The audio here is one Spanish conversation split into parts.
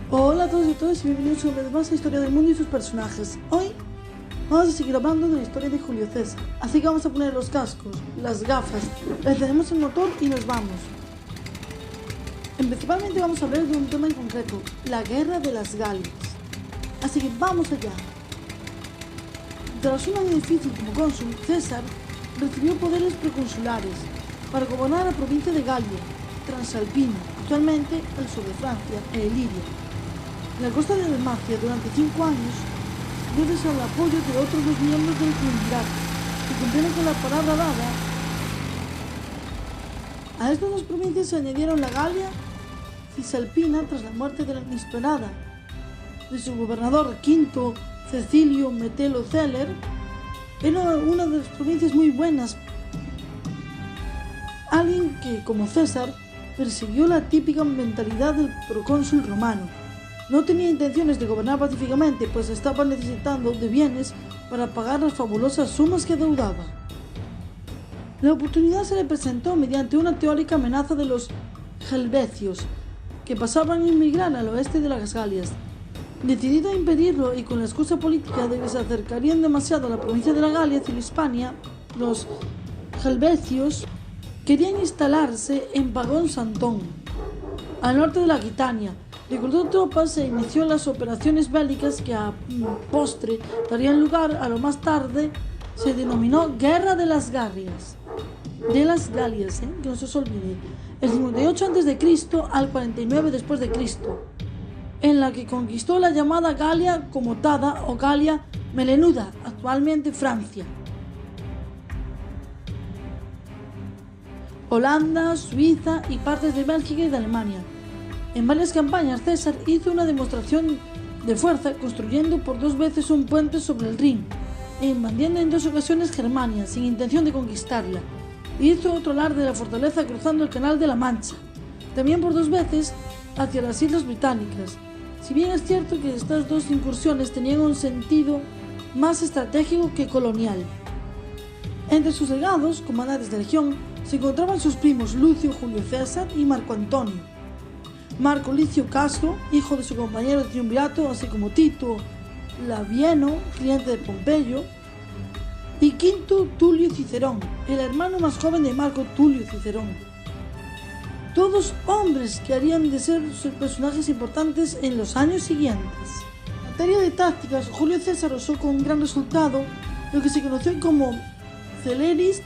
Hola a todos y todas y bienvenidos una vez más a Historia del Mundo y sus personajes. Hoy vamos a seguir hablando de la historia de Julio César, así que vamos a poner los cascos, las gafas, encendemos el motor y nos vamos. Principalmente vamos a hablar de un tema en concreto, la Guerra de las Galias. Así que vamos allá. Tras un año difícil como cónsul, César recibió poderes preconsulares para gobernar la provincia de Galia, Transalpina, actualmente al sur de Francia, e Iliria. En la costa de Dalmacia durante 5 años, gracias al apoyo de otros 2 miembros del triunvirato, que cumplieron con la palabra dada. A estas 2 provincias se añadieron la Galia Cisalpina tras la muerte de la inesperada de su gobernador Quinto Cecilio Metelo Celer. Era una de las provincias muy buenas. Alguien que, como César, persiguió la típica mentalidad del procónsul romano. No tenía intenciones de gobernar pacíficamente, pues estaba necesitando de bienes para pagar las fabulosas sumas que adeudaba. La oportunidad se le presentó mediante una teórica amenaza de los helvecios, que pasaban a inmigrar al oeste de las Galias. Decidido a impedirlo y con la excusa política de que se acercarían demasiado a la provincia de la Galia y la Hispania, los helvecios querían instalarse en Pagón Santón, al norte de la Aquitania. Reclutó tropas e inició las operaciones bélicas que a postre darían lugar a lo más tarde se denominó Guerra de las Galias. Que no se os olvide, el 58 a.C. al 49 después de Cristo, en la que conquistó la llamada Galia Comotada o Galia Melenuda, actualmente Francia, Holanda, Suiza y partes de Bélgica y de Alemania. En varias campañas César hizo una demostración de fuerza construyendo por 2 veces un puente sobre el Rin e invadiendo en 2 ocasiones Germania sin intención de conquistarla. Hizo otro alarde de la fortaleza cruzando el Canal de la Mancha, también por 2 veces hacia las Islas Británicas. Si bien es cierto que estas 2 incursiones tenían un sentido más estratégico que colonial. Entre sus legados, comandantes de legión, se encontraban sus primos Lucio Julio César y Marco Antonio, Marco Licio Casco, hijo de su compañero de triunvirato, así como Tito Labieno, cliente de Pompeyo, y Quinto Tulio Cicerón, el hermano más joven de Marco Tulio Cicerón. Todos hombres que harían de ser personajes importantes en los años siguientes. En materia de tácticas, Julio César usó con gran resultado lo que se conoció como Celeris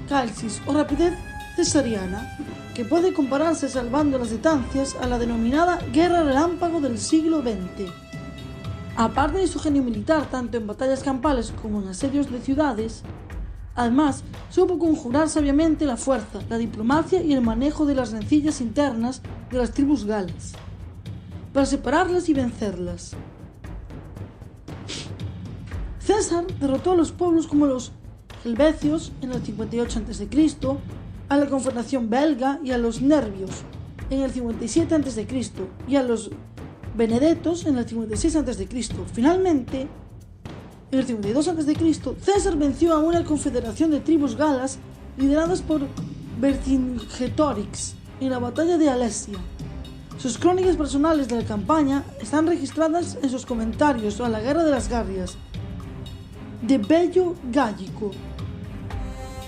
Calcis o rapidez cesariana, que puede compararse, salvando las distancias, a la denominada Guerra Relámpago del siglo XX. Aparte de su genio militar tanto en batallas campales como en asedios de ciudades, además supo conjurar sabiamente la fuerza, la diplomacia y el manejo de las rencillas internas de las tribus galas, para separarlas y vencerlas. César derrotó a los pueblos como los helvecios en el 58 a.C., a la Confederación belga y a los nervios en el 57 a.C. y a los benedetos en el 56 a.C. Finalmente, en el 52 a.C., César venció a una confederación de tribus galas lideradas por Vercingetorix en la batalla de Alesia. Sus crónicas personales de la campaña están registradas en sus comentarios a la Guerra de las Galias de Bello Gallico.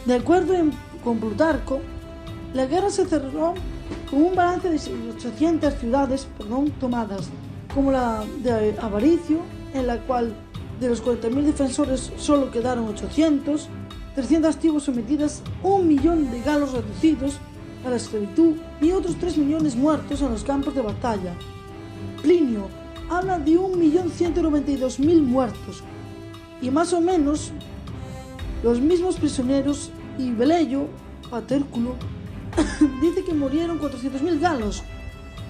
De acuerdo con Plutarco, la guerra se cerró con un balance de 800 ciudades tomadas, como la de Avaricio, en la cual de los 40.000 defensores solo quedaron 800, 300 tribus sometidas, 1 millón de galos reducidos a la esclavitud y otros 3 millones muertos en los campos de batalla. Plinio habla de 1.192.000 muertos y más o menos los mismos prisioneros, y Velleio Paterculo dice que murieron 400.000 galos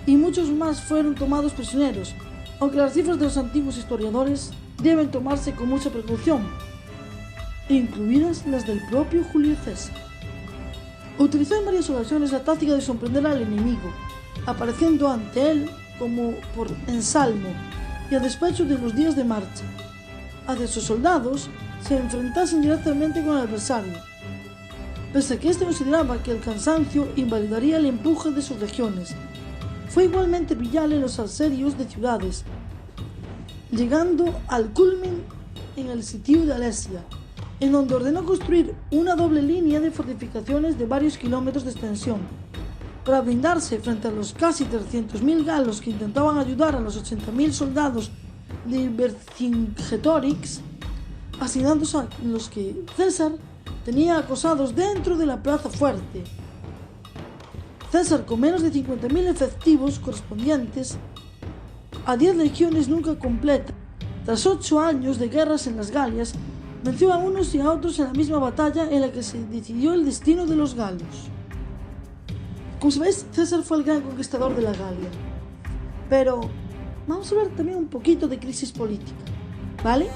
y muchos más fueron tomados prisioneros, aunque las cifras de los antiguos historiadores deben tomarse con mucha precaución, incluidas las del propio Julio César. Utilizó en varias ocasiones la táctica de sorprender al enemigo, apareciendo ante él como por ensalmo y a despecho de los días de marcha, hacia sus soldados se enfrentasen directamente con el adversario, pese a que éste consideraba que el cansancio invalidaría el empuje de sus legiones. fue igualmente vital en los asedios de ciudades, llegando al culmen en el sitio de Alesia, en donde ordenó construir una doble línea de fortificaciones de varios kilómetros de extensión, para blindarse frente a los casi 300.000 galos que intentaban ayudar a los 80.000 soldados de Vercingetorix, asignándose a los que César tenía acosados dentro de la plaza fuerte. César, con menos de 50.000 efectivos correspondientes a 10 legiones nunca completas, tras 8 años de guerras en las Galias, venció a unos y a otros en la misma batalla en la que se decidió el destino de los galos. Como sabéis, César fue el gran conquistador de la Galia. Pero vamos a ver también un poquito de crisis política, ¿vale?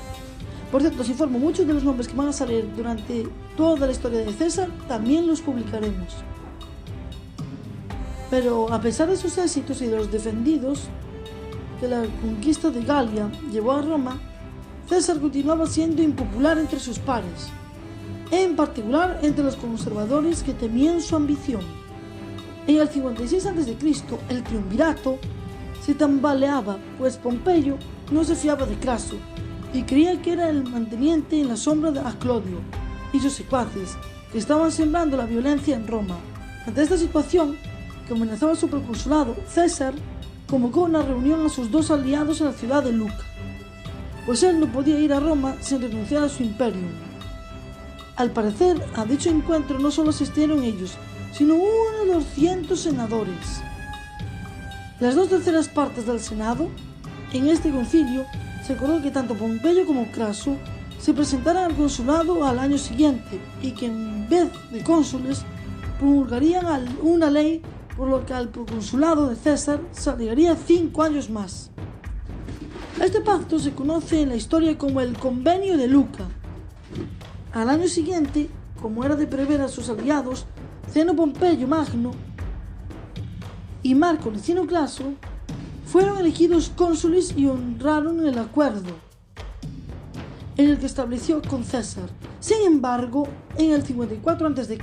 Por cierto, os informo, muchos de los nombres que van a salir durante toda la historia de César también los publicaremos. Pero a pesar de sus éxitos y de los defendidos que la conquista de Galia llevó a Roma, César continuaba siendo impopular entre sus pares, en particular entre los conservadores que temían su ambición. En el 56 a.C., el triunvirato se tambaleaba, pues Pompeyo no se fiaba de Craso y creía que era el manteniente en la sombra a Clodio y sus secuaces, que estaban sembrando la violencia en Roma. Ante esta situación, que amenazaba su proconsulado, César convocó una reunión a sus dos aliados en la ciudad de Luca, pues él no podía ir a Roma sin renunciar a su imperio. Al parecer, a dicho encuentro no solo asistieron ellos, sino unos 200 senadores. Las 2/3 partes del Senado, en este concilio, se acordó que tanto Pompeyo como Craso se presentaran al consulado al año siguiente y que en vez de cónsules promulgarían una ley por lo que al proconsulado de César se agregaría 5 años más. Este pacto se conoce en la historia como el Convenio de Luca. Al año siguiente, como era de prever a sus aliados, Zeno Pompeyo Magno y Marco Licino Craso fueron elegidos cónsules y honraron el acuerdo en el que estableció con César. Sin embargo, en el 54 a.C.,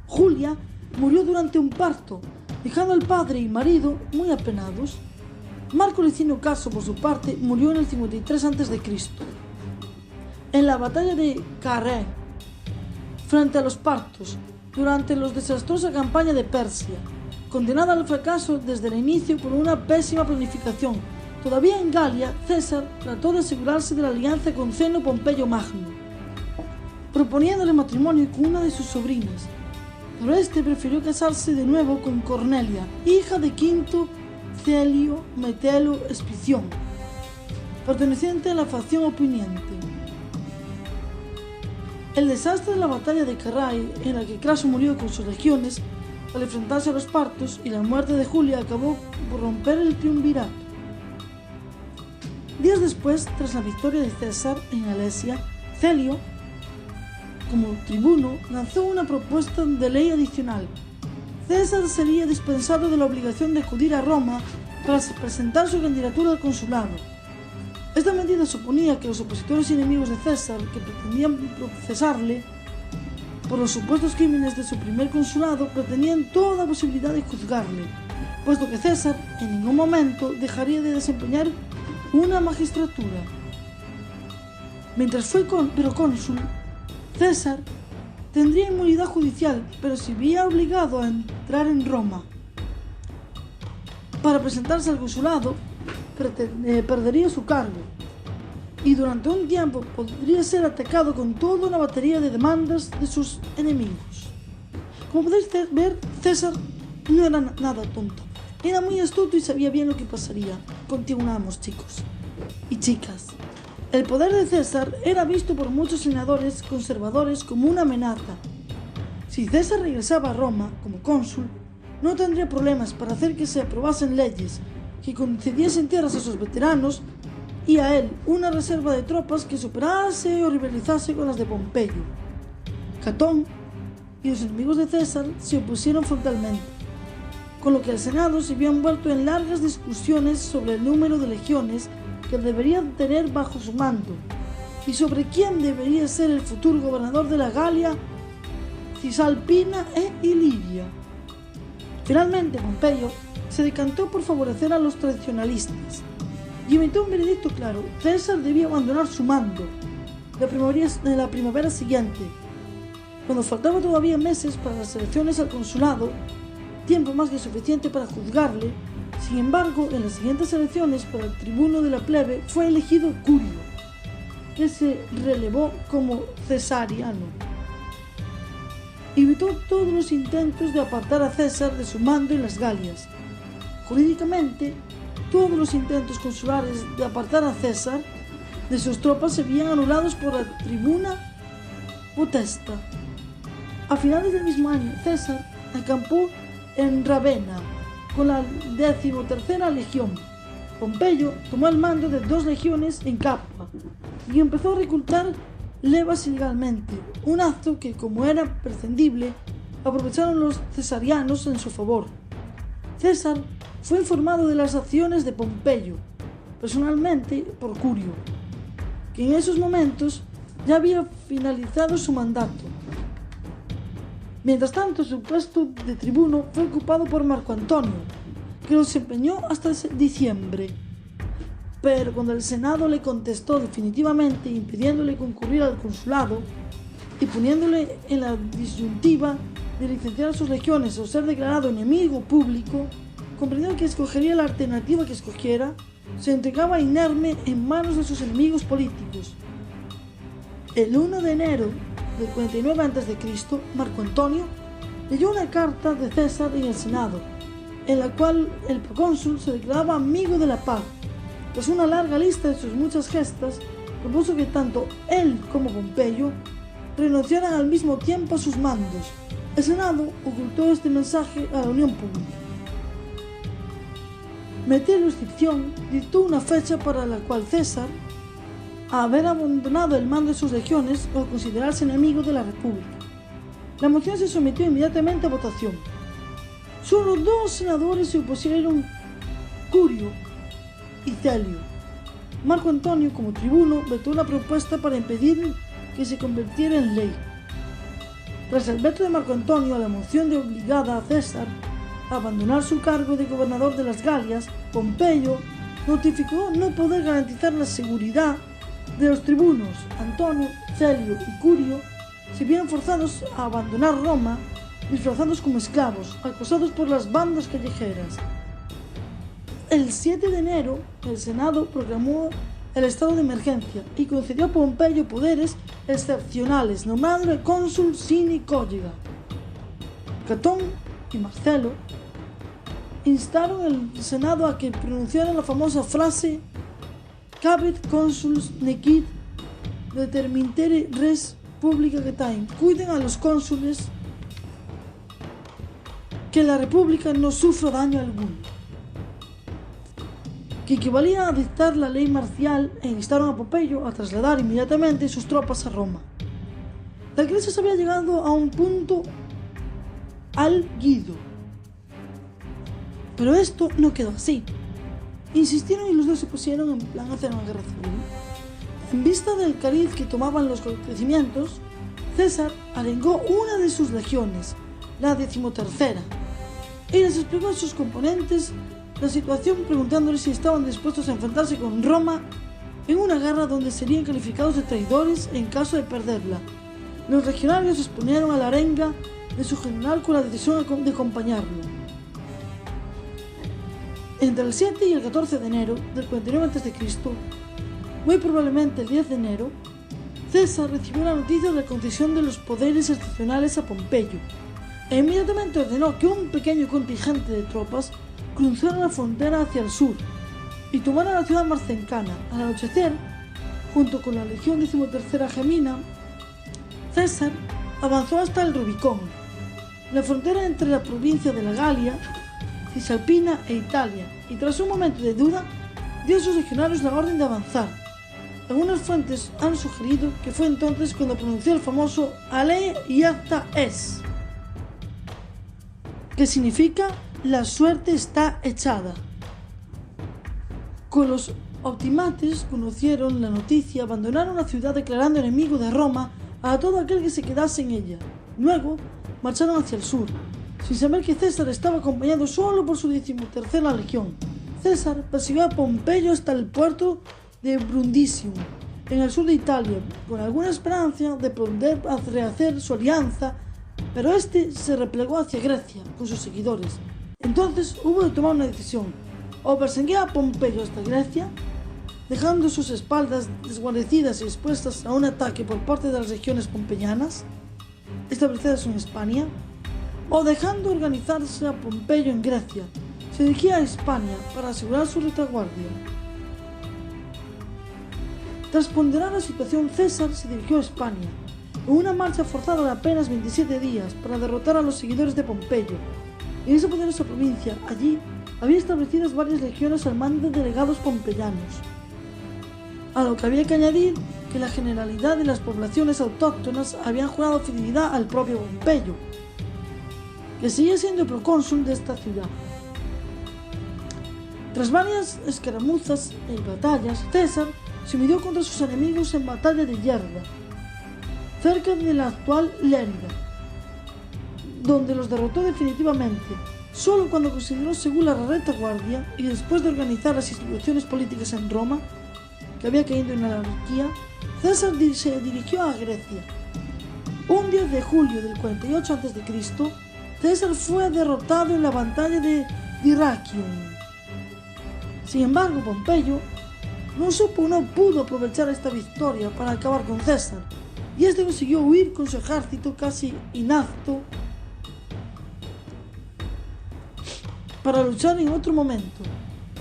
Julia murió durante un parto, dejando al padre y marido muy apenados. Marco Licino Craso, por su parte, murió en el 53 a.C. En la batalla de Carrhae, frente a los partos, durante la desastrosa campaña de Persia, condenada al fracaso desde el inicio por una pésima planificación. Todavía en Galia, César trató de asegurarse de la alianza con Zeno Pompeyo Magno, proponiéndole matrimonio con una de sus sobrinas, pero este prefirió casarse de nuevo con Cornelia, hija de Quinto Celio Metelo Escipión, perteneciente a la facción oponiente. El desastre de la batalla de Carrhae, en la que Craso murió con sus legiones al enfrentarse a los partos, y la muerte de Julia acabó por romper el triunvirato. Días después, tras la victoria de César en Alesia, Celio, como tribuno, lanzó una propuesta de ley adicional. César sería dispensado de la obligación de acudir a Roma para presentar su candidatura al consulado. Esta medida suponía que los opositores y enemigos de César, que pretendían procesarle por los supuestos crímenes de su primer consulado, pretendían toda posibilidad de juzgarle, puesto que César en ningún momento dejaría de desempeñar una magistratura. Mientras fue procónsul, César tendría inmunidad judicial, pero se veía obligado a entrar en Roma. Para presentarse al consulado, perdería su cargo y durante un tiempo podría ser atacado con toda una batería de demandas de sus enemigos. Como podéis ver, César no era nada tonto, era muy astuto y sabía bien lo que pasaría. Continuamos, chicos y chicas. El poder de César era visto por muchos senadores conservadores como una amenaza. Si César regresaba a Roma como cónsul, no tendría problemas para hacer que se aprobasen leyes que concediesen tierras a sus veteranos y a él una reserva de tropas que superase o rivalizase con las de Pompeyo. Catón y los enemigos de César se opusieron frontalmente, con lo que el Senado se vio envuelto en largas discusiones sobre el número de legiones que deberían tener bajo su mando y sobre quién debería ser el futuro gobernador de la Galia, Cisalpina e Iliria. Finalmente, Pompeyo se decantó por favorecer a los tradicionalistas y emitió un veredicto claro: César debía abandonar su mando la primavera siguiente, cuando faltaban todavía meses para las elecciones al consulado, tiempo más que suficiente para juzgarle. Sin embargo, en las siguientes elecciones para el tribuno de la plebe fue elegido Curio, que se relevó como cesariano. Evitó todos los intentos de apartar a César de su mando en las Galias. Jurídicamente, todos los intentos consulares de apartar a César de sus tropas se veían anulados por la tribuna Potesta. A finales del mismo año, César acampó en Ravenna con la 13ª legión. Pompeyo tomó el mando de 2 legiones en Capua y empezó a reclutar levas ilegalmente, un acto que, como era prescindible, aprovecharon los cesarianos en su favor. César fue informado de las acciones de Pompeyo, personalmente por Curio, que en esos momentos ya había finalizado su mandato. Mientras tanto, su puesto de tribuno fue ocupado por Marco Antonio, que lo desempeñó hasta diciembre. Pero cuando el Senado le contestó definitivamente, impidiéndole concurrir al consulado y poniéndole en la disyuntiva de licenciar a sus legiones o ser declarado enemigo público, comprendió que escogería la alternativa que escogiera, se entregaba inerme en manos de sus enemigos políticos. El 1 de enero del 49 a.C., Marco Antonio leyó una carta de César en el Senado, en la cual el procónsul se declaraba amigo de la paz. Tras una larga lista de sus muchas gestas, propuso que tanto él como Pompeyo renunciaran al mismo tiempo a sus mandos. El Senado ocultó este mensaje a la opinión pública. Meterio Escipión dictó una fecha para la cual César, a haber abandonado el mando de sus legiones o considerarse enemigo de la República. La moción se sometió inmediatamente a votación. Solo 2 senadores se opusieron: Curio y Celio. Marco Antonio, como tribuno, vetó la propuesta para impedir que se convirtiera en ley. Tras el veto de Marco Antonio a la moción de obligada a César a abandonar su cargo de gobernador de las Galias, Pompeyo notificó no poder garantizar la seguridad de los tribunos. Antonio, Celio y Curio se vieron forzados a abandonar Roma, disfrazados como esclavos, acosados por las bandas callejeras. El 7 de enero, el Senado proclamó el estado de emergencia y concedió a Pompeyo poderes excepcionales, nombrándole cónsul sine cóllega. Catón y Marcelo instaron al Senado a que pronunciara la famosa frase Cabet consuls nequit determintere res publica getae. Cuiden a los cónsules, que la república no sufra daño alguno, que equivalía a dictar la ley marcial, e instaron a Pompeyo a trasladar inmediatamente sus tropas a Roma. La crisis había llegado a un punto álgido, pero esto no quedó así. Insistieron y los dos se pusieron en plan a hacer una guerra civil. En vista del cariz que tomaban los acontecimientos, César arengó una de sus legiones, la 13ª, y les explicó a sus componentes la situación, preguntándoles si estaban dispuestos a enfrentarse con Roma en una guerra donde serían calificados de traidores en caso de perderla. Los legionarios exponieron a la arenga de su general con la decisión de acompañarlo. Entre el 7 y el 14 de enero del 49 a.C., muy probablemente el 10 de enero, César recibió la noticia de la concesión de los poderes excepcionales a Pompeyo e inmediatamente ordenó que un pequeño contingente de tropas cruzara la frontera hacia el sur y tomara la ciudad más cercana. Al anochecer, junto con la legión 13ª Gemina, César avanzó hasta el Rubicón, la frontera entre la provincia de la Galia, Cisalpina e Italia, y tras un momento de duda, dio a sus legionarios la orden de avanzar. Algunas fuentes han sugerido que fue entonces cuando pronunció el famoso Ale iacta es, que significa la suerte está echada. Con los optimates conocieron la noticia, abandonaron la ciudad declarando enemigo de Roma a todo aquel que se quedase en ella. Luego marcharon hacia el sur, sin saber que César estaba acompañado solo por su 13ª legión. César persiguió a Pompeyo hasta el puerto de Brundisium, en el sur de Italia, con alguna esperanza de poder rehacer su alianza, pero este se replegó hacia Grecia con sus seguidores. Entonces hubo de tomar una decisión: o perseguía a Pompeyo hasta Grecia, dejando sus espaldas desguarnecidas y expuestas a un ataque por parte de las regiones pompeyanas, establecidas en Hispania, o dejando organizarse a Pompeyo en Grecia, se dirigía a Hispania para asegurar su retaguardia. Tras ponderar la situación, César se dirigió a Hispania, en una marcha forzada de apenas 27 días para derrotar a los seguidores de Pompeyo. En esa poderosa provincia, allí, había establecidas varias legiones al mando de delegados pompeyanos, a lo que había que añadir que la generalidad de las poblaciones autóctonas habían jurado fidelidad al propio Pompeyo, que seguía siendo procónsul de esta ciudad. Tras varias escaramuzas y batallas, César se midió contra sus enemigos en batalla de Yerda, cerca de la actual Lérida, donde los derrotó definitivamente. Solo cuando consideró segura la retaguardia y después de organizar las instituciones políticas en Roma, que había caído en la anarquía, César se dirigió a Grecia. Un 10 de julio del 48 a.C., César fue derrotado en la batalla de Dyrrachium. Sin embargo, Pompeyo no pudo aprovechar esta victoria para acabar con César, y este consiguió huir con su ejército casi inapto para luchar en otro momento.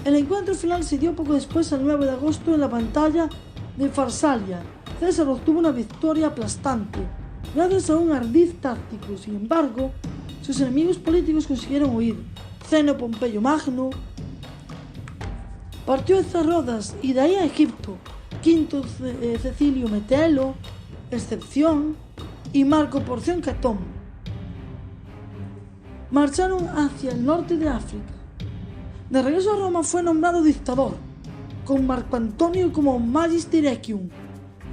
El encuentro final se dio poco después, el 9 de agosto, en la batalla de Farsalia. César obtuvo una victoria aplastante, gracias a un ardid táctico. Sin embargo, sus enemigos políticos consiguieron huir. Cneo Pompeyo Magno partió hacia Rodas y de ahí a Egipto. Quinto Cecilio Metelo, Excepción y Marco Porción Catón marcharon hacia el norte de África. De regreso a Roma fue nombrado dictador, con Marco Antonio como Magis Dyrrachium,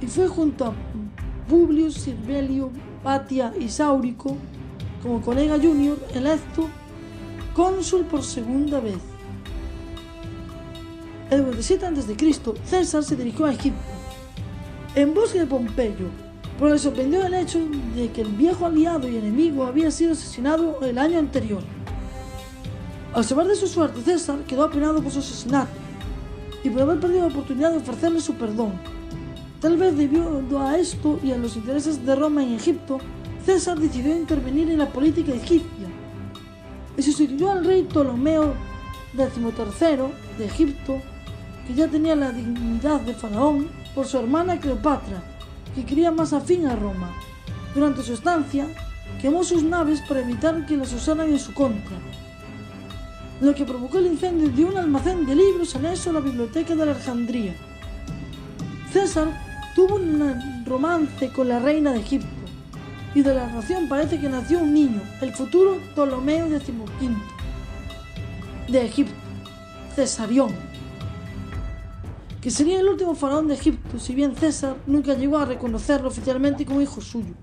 y fue junto a Publio Silvelio Batia y Sáurico como colega junior electo cónsul por segunda vez. El 47 a.C., César se dirigió a Egipto en busca de Pompeyo, pero le sorprendió el hecho de que el viejo aliado y enemigo había sido asesinado el año anterior. Al saber de su suerte, César quedó apenado por su asesinato y por haber perdido la oportunidad de ofrecerle su perdón. Tal vez debido a esto y a los intereses de Roma en Egipto, César decidió intervenir en la política egipcia y sustituyó al rey Ptolomeo XIII de Egipto, que ya tenía la dignidad de faraón, por su hermana Cleopatra, que quería más afín a Roma. Durante su estancia, quemó sus naves para evitar que las usaran en su contra, lo que provocó el incendio de un almacén de libros anexo a la biblioteca de Alejandría. César tuvo un romance con la reina de Egipto, y de la relación parece que nació un niño, el futuro Ptolomeo XV de Egipto, Cesarión, que sería el último faraón de Egipto, si bien César nunca llegó a reconocerlo oficialmente como hijo suyo.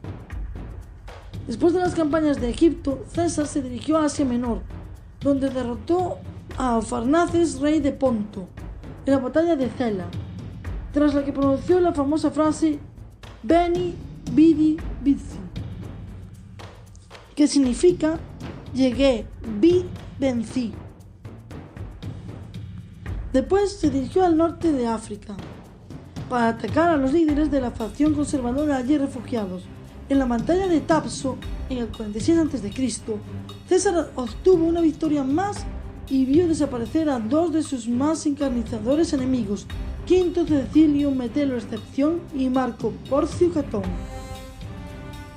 Después de las campañas de Egipto, César se dirigió a Asia Menor, donde derrotó a Farnaces, rey de Ponto, en la batalla de Cela, tras la que pronunció la famosa frase Veni, Vidi, Vici, que significa llegué, vi, vencí. Después se dirigió al norte de África para atacar a los líderes de la facción conservadora allí refugiados. En la batalla de Tapso, en el 46 a.C., César obtuvo una victoria más y vio desaparecer a dos de sus más encarnizadores enemigos, Quinto Cecilio Metelo Excepción y Marco Porcio Catón.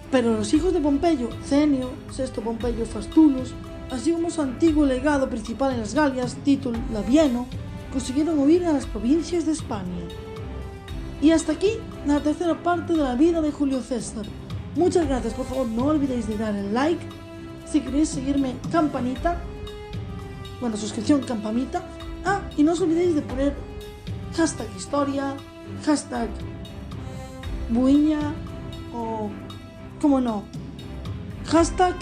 Pero los hijos de Pompeyo, Cneo, Sexto Pompeyo Fastulus, así como su antiguo legado principal en las Galias, Tito Labieno, consiguieron huir a las provincias de España. Y hasta aquí la tercera parte de la vida de Julio César. Muchas gracias, por favor no olvidéis de dar el like. Si queréis seguirme, campanita, suscripción, campanita. Y no os olvidéis de poner hashtag historia, hashtag buiña o, como no, hashtag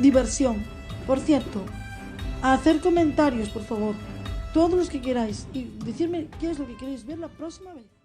diversión. Por cierto, a hacer comentarios, por favor, todos los que queráis, y decirme qué es lo que queréis ver la próxima vez.